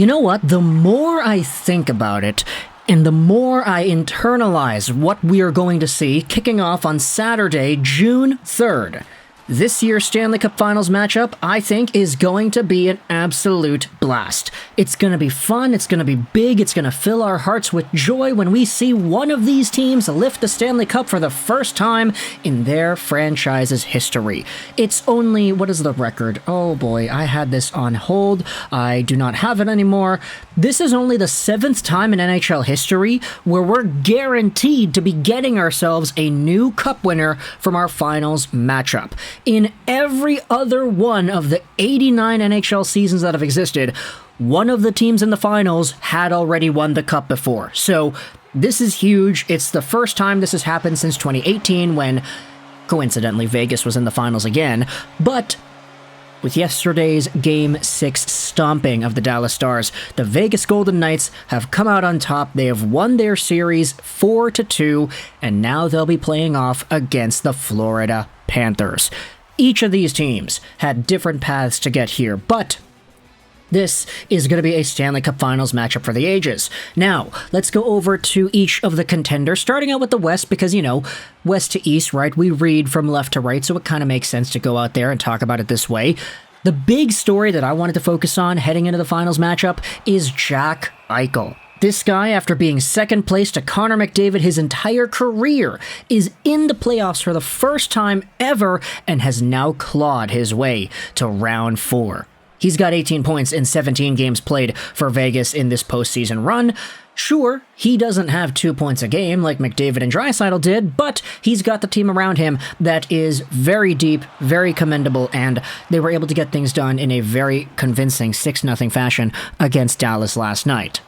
You know what? The more I think about it, and the more I internalize what we are going to see kicking off on Saturday, June 3rd, this year's Stanley Cup Finals matchup, I think, is going to be an absolute blast. It's going to be fun, it's going to be big, it's going to fill our hearts with joy when we see one of these teams lift the Stanley Cup for the first time in their franchise's history. It's only, what is the record? Oh boy, I had this on hold. I do not have it anymore. This is only the 7th time in NHL history where we're guaranteed to be getting ourselves a new cup winner from our finals matchup. In every other one of the 89 NHL seasons that have existed, one of the teams in the finals had already won the cup before. So this is huge. It's the first time this has happened since 2018 when, coincidentally, Vegas was in the finals again. But with yesterday's Game 6 stomping of the Dallas Stars, the Vegas Golden Knights have come out on top. They have won their series 4-2, and now they'll be playing off against the Florida Panthers. Each of these teams had different paths to get here, but this is going to be a Stanley Cup Finals matchup for the ages. Now, let's go over to each of the contenders, starting out with the West, because, you know, West to East, right? We read from left to right, so it kind of makes sense to go out there and talk about it this way. The big story that I wanted to focus on heading into the Finals matchup is Jack Eichel. This guy, after being second place to Connor McDavid his entire career, is in the playoffs for the first time ever and has now clawed his way to round 4. He's got 18 points in 17 games played for Vegas in this postseason run. Sure, he doesn't have 2 points a game like McDavid and Draisaitl did, but he's got the team around him that is very deep, very commendable, and they were able to get things done in a very convincing 6-0 fashion against Dallas last night.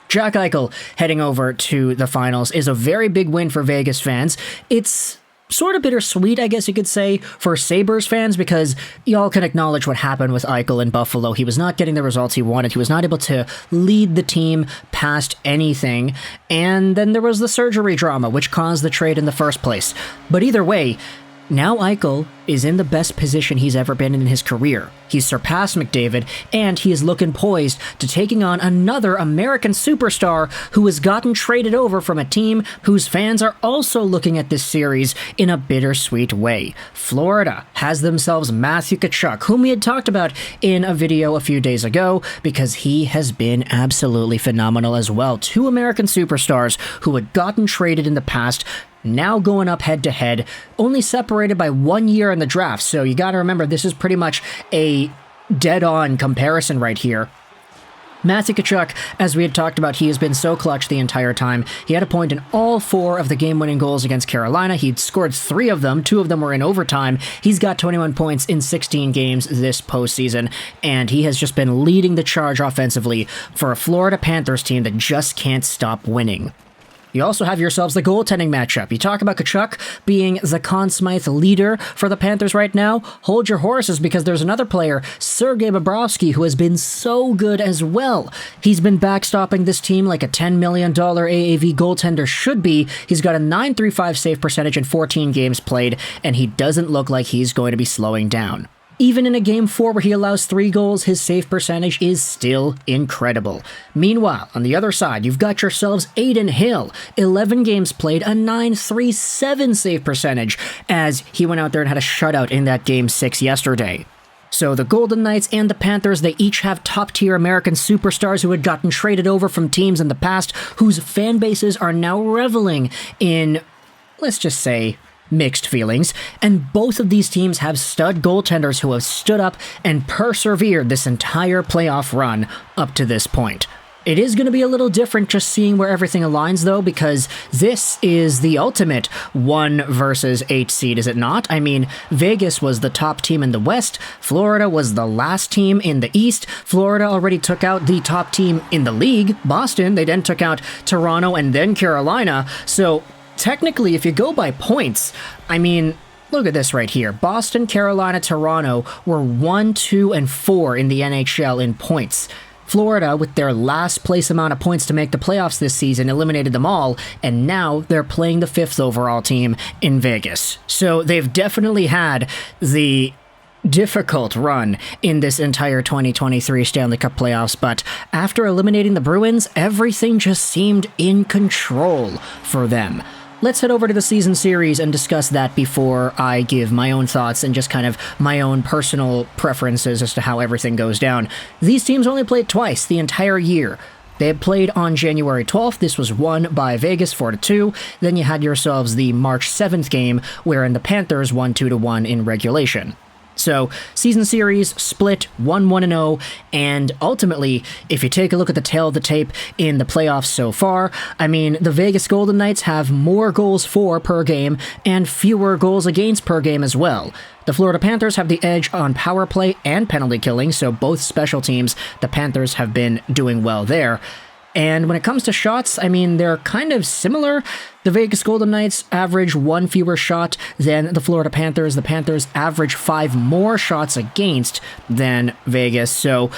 Jack Eichel heading over to the finals is a very big win for Vegas fans. It's sort of bittersweet, I guess you could say, for Sabres fans, because y'all can acknowledge what happened with Eichel in Buffalo. He was not getting the results he wanted. He was not able to lead the team past anything. And then there was the surgery drama, which caused the trade in the first place. But either way, now Eichel is in the best position he's ever been in his career. He's surpassed McDavid, and he is looking poised to taking on another American superstar who has gotten traded over from a team whose fans are also looking at this series in a bittersweet way. Florida has themselves Matthew Tkachuk, whom we had talked about in a video a few days ago, because he has been absolutely phenomenal as well. 2 American superstars who had gotten traded in the past, now going up head-to-head, only separated by 1 year in the draft. So you got to remember, this is pretty much a dead-on comparison right here. Matthew Tkachuk, as we had talked about, he has been so clutch the entire time. He had a point in all 4 of the game-winning goals against Carolina. He'd scored 3 of them. 2 of them were in overtime. He's got 21 points in 16 games this postseason, and he has just been leading the charge offensively for a Florida Panthers team that just can't stop winning. You also have yourselves the goaltending matchup. You talk about Tkachuk being the Conn Smythe leader for the Panthers right now. Hold your horses, because there's another player, Sergei Bobrovsky, who has been so good as well. He's been backstopping this team like a $10 million AAV goaltender should be. He's got a .935 save percentage in 14 games played, and he doesn't look like he's going to be slowing down. Even in a Game 4 where he allows 3 goals, his save percentage is still incredible. Meanwhile, on the other side, you've got yourselves Adin Hill, 11 games played, a .937 save percentage, as he went out there and had a shutout in that Game 6 yesterday. So the Golden Knights and the Panthers, they each have top-tier American superstars who had gotten traded over from teams in the past, whose fan bases are now reveling in, let's just say, mixed feelings, and both of these teams have stud goaltenders who have stood up and persevered this entire playoff run up to this point. It is going to be a little different just seeing where everything aligns, though, because this is the ultimate 1 versus 8 seed, is it not? I mean, Vegas was the top team in the West, Florida was the last team in the East, Florida already took out the top team in the league, Boston, they then took out Toronto and then Carolina, so technically, if you go by points, I mean, look at this right here. Boston, Carolina, Toronto were 1, 2, and 4 in the NHL in points. Florida, with their last place amount of points to make the playoffs this season, eliminated them all, and now they're playing the 5th overall team in Vegas. So they've definitely had the difficult run in this entire 2023 Stanley Cup playoffs, but after eliminating the Bruins, everything just seemed in control for them. Let's head over to the season series and discuss that before I give my own thoughts and just kind of my own personal preferences as to how everything goes down. These teams only played twice the entire year. They had played on January 12th. This was won by Vegas 4-2. Then you had yourselves the March 7th game, wherein the Panthers won 2-1 in regulation. So, season series split 1-1-0, and ultimately, if you take a look at the tail of the tape in the playoffs so far, I mean, the Vegas Golden Knights have more goals for per game and fewer goals against per game as well. The Florida Panthers have the edge on power play and penalty killing, so both special teams, the Panthers have been doing well there. And when it comes to shots, I mean, they're kind of similar. The Vegas Golden Knights average 1 fewer shot than the Florida Panthers. The Panthers average 5 more shots against than Vegas. So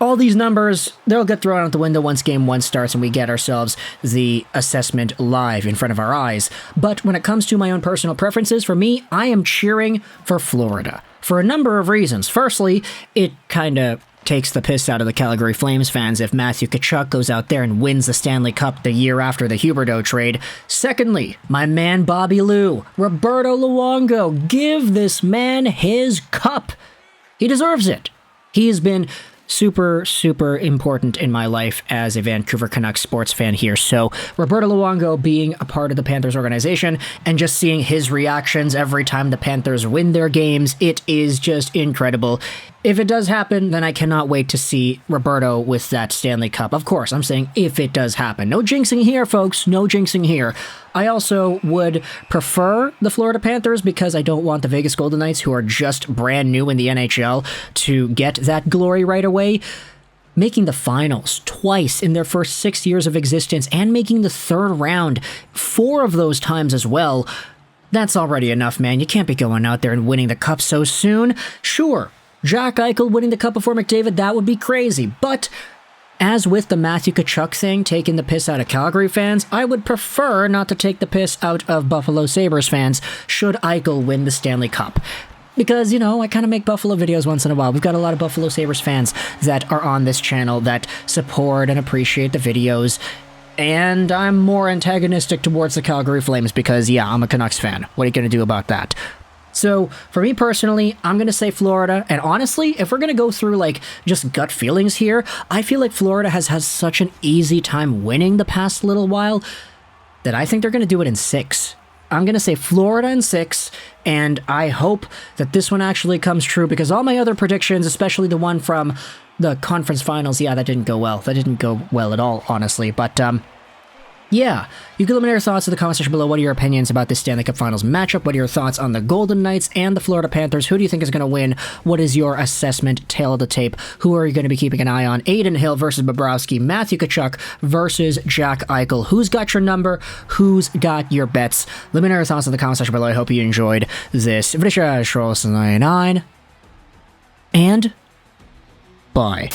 all these numbers, they'll get thrown out the window once game 1 starts and we get ourselves the assessment live in front of our eyes. But when it comes to my own personal preferences, for me, I am cheering for Florida for a number of reasons. Firstly, it kind of takes the piss out of the Calgary Flames fans if Matthew Tkachuk goes out there and wins the Stanley Cup the year after the Huberdeau trade. Secondly, my man Bobby Lou, Roberto Luongo, give this man his cup. He deserves it. He has been super, super important in my life as a Vancouver Canucks sports fan here. So Roberto Luongo being a part of the Panthers organization and just seeing his reactions every time the Panthers win their games, it is just incredible. If it does happen, then I cannot wait to see Roberto with that Stanley Cup. Of course, I'm saying if it does happen. No jinxing here, folks. No jinxing here. I also would prefer the Florida Panthers because I don't want the Vegas Golden Knights, who are just brand new in the NHL, to get that glory right away. Making the finals twice in their first 6 years of existence and making the third round 4 of those times as well. That's already enough, man. You can't be going out there and winning the cup so soon. Sure, Jack Eichel winning the cup before McDavid, that would be crazy. But as with the Matthew Tkachuk thing, taking the piss out of Calgary fans, I would prefer not to take the piss out of Buffalo Sabres fans should Eichel win the Stanley Cup. Because, you know, I kind of make Buffalo videos once in a while. We've got a lot of Buffalo Sabres fans that are on this channel that support and appreciate the videos. And I'm more antagonistic towards the Calgary Flames because, yeah, I'm a Canucks fan. What are you going to do about that? So, for me personally, I'm going to say Florida, and honestly, if we're going to go through, like, just gut feelings here, I feel like Florida has had such an easy time winning the past little while that I think they're going to do it in 6. I'm going to say Florida in 6, and I hope that this one actually comes true, because all my other predictions, especially the one from the conference finals, yeah, that didn't go well. That didn't go well at all, honestly, but, yeah, you can let me know your thoughts in the comment section below. What are your opinions about this Stanley Cup Finals matchup? What are your thoughts on the Golden Knights and the Florida Panthers? Who do you think is going to win? What is your assessment, tail of the tape? Who are you going to be keeping an eye on? Aiden Hill versus Bobrovsky, Matthew Tkachuk versus Jack Eichel. Who's got your number? Who's got your bets? Let me know your thoughts in the comment section below. I hope you enjoyed this video. 99 and bye.